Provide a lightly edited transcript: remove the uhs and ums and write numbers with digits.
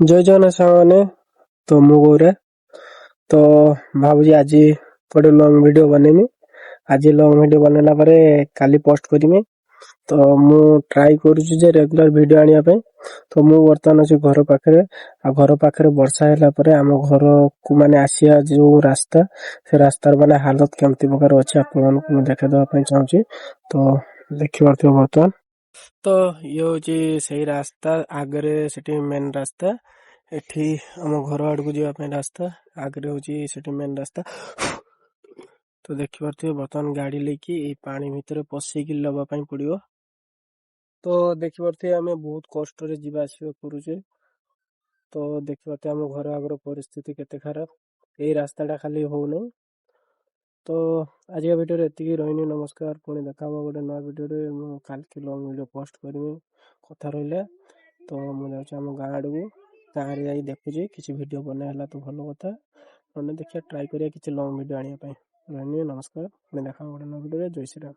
ଜୟ ଜଗନ୍ନାଥ ସାଙ୍ଗମାନେ। ତ ମୁଁ ଗୌରା। ତ ଭାବୁଛି ଆଜି ଗୋଟେ ଲଙ୍ଗ ଭିଡିଓ ବନେଇମି। ଆଜି ଲଙ୍ଗ ଭିଡିଓ ବନେଇଲା ପରେ କାଲି ପୋଷ୍ଟ କରିମି। ତ ମୁଁ ଟ୍ରାଏ କରୁଛି ଯେ ରେଗୁଲାର ଭିଡିଓ ଆଣିବା ପାଇଁ। ତ ମୁଁ ବର୍ତ୍ତମାନ ଅଛି ଘର ପାଖରେ। ଆଉ ଘର ପାଖରେ ବର୍ଷା ହେଲା ପରେ ଆମ ଘରକୁ ମାନେ ଆସିବା ଯୋଉ ରାସ୍ତା, ସେ ରାସ୍ତାର ମାନେ ହାଲତ କେମିତି ପ୍ରକାର ଅଛି ଆପଣମାନଙ୍କୁ ମୁଁ ଦେଖେଇଦବା ପାଇଁ ଚାହୁଁଛି। ତ ଦେଖିପାରୁଥିବ ବର୍ତ୍ତମାନ। ତ ଇଏ ହଉଛି ସେଇ ରାସ୍ତା, ଆଗରେ ସେଠି ମେନ୍ ରାସ୍ତା, ଏଠି ଆମ ଘର ଆଡକୁ ଯିବା ପାଇଁ ରାସ୍ତା, ଆଗରେ ହଉଛି ସେଠି ମେନ୍ ରାସ୍ତା। ତ ଦେଖିପାରୁଥିବେ ବର୍ତ୍ତମାନ ଗାଡି ନେଇକି ଏଇ ପାଣି ଭିତରେ ପଶିକି ଲବା ପାଇଁ ପଡିବ। ତ ଦେଖିପାରୁଥିବେ ଆମେ ବହୁତ କଷ୍ଟରେ ଯିବା ଆସିବା କରୁଛେ। ତ ଦେଖିପାରୁଥିବେ ଆମ ଘର ଆଗର ପରିସ୍ଥିତି କେତେ ଖରାପ। ଏଇ ରାସ୍ତାଟା ଖାଲି ହଉନାହିଁ। ତ ଆଜିକା ଭିଡ଼ିଓରେ ଏତିକି ରହିନି। ନମସ୍କାର, ପୁଣି ଦେଖା ହବ ଗୋଟେ ନୂଆ ଭିଡ଼ିଓରେ। ମୁଁ କାଲିକି ଲଙ୍ଗ ଭିଡ଼ିଓ ପୋଷ୍ଟ କରିବି କଥା ରହିଲା। ତ ମୁଁ ଯାଉଛି ଆମ ଗାଁ ଆଡ଼କୁ, ଗାଁରେ ଯାଇ ଦେଖୁଛି କିଛି ଭିଡ଼ିଓ ବନେଇ ହେଲା ତ ଭଲ କଥା, ନହେଲେ ଦେଖିବା ଟ୍ରାଏ କରିବା କିଛି ଲଙ୍ଗ ଭିଡ଼ିଓ ଆଣିବା ପାଇଁ। ରହିଲି, ନମସ୍କାର, ପୁଣି ଦେଖା ହବ ଗୋଟେ ନୂଆ ଭିଡ଼ିଓରେ। ଜୟ ଶ୍ରୀରାମ।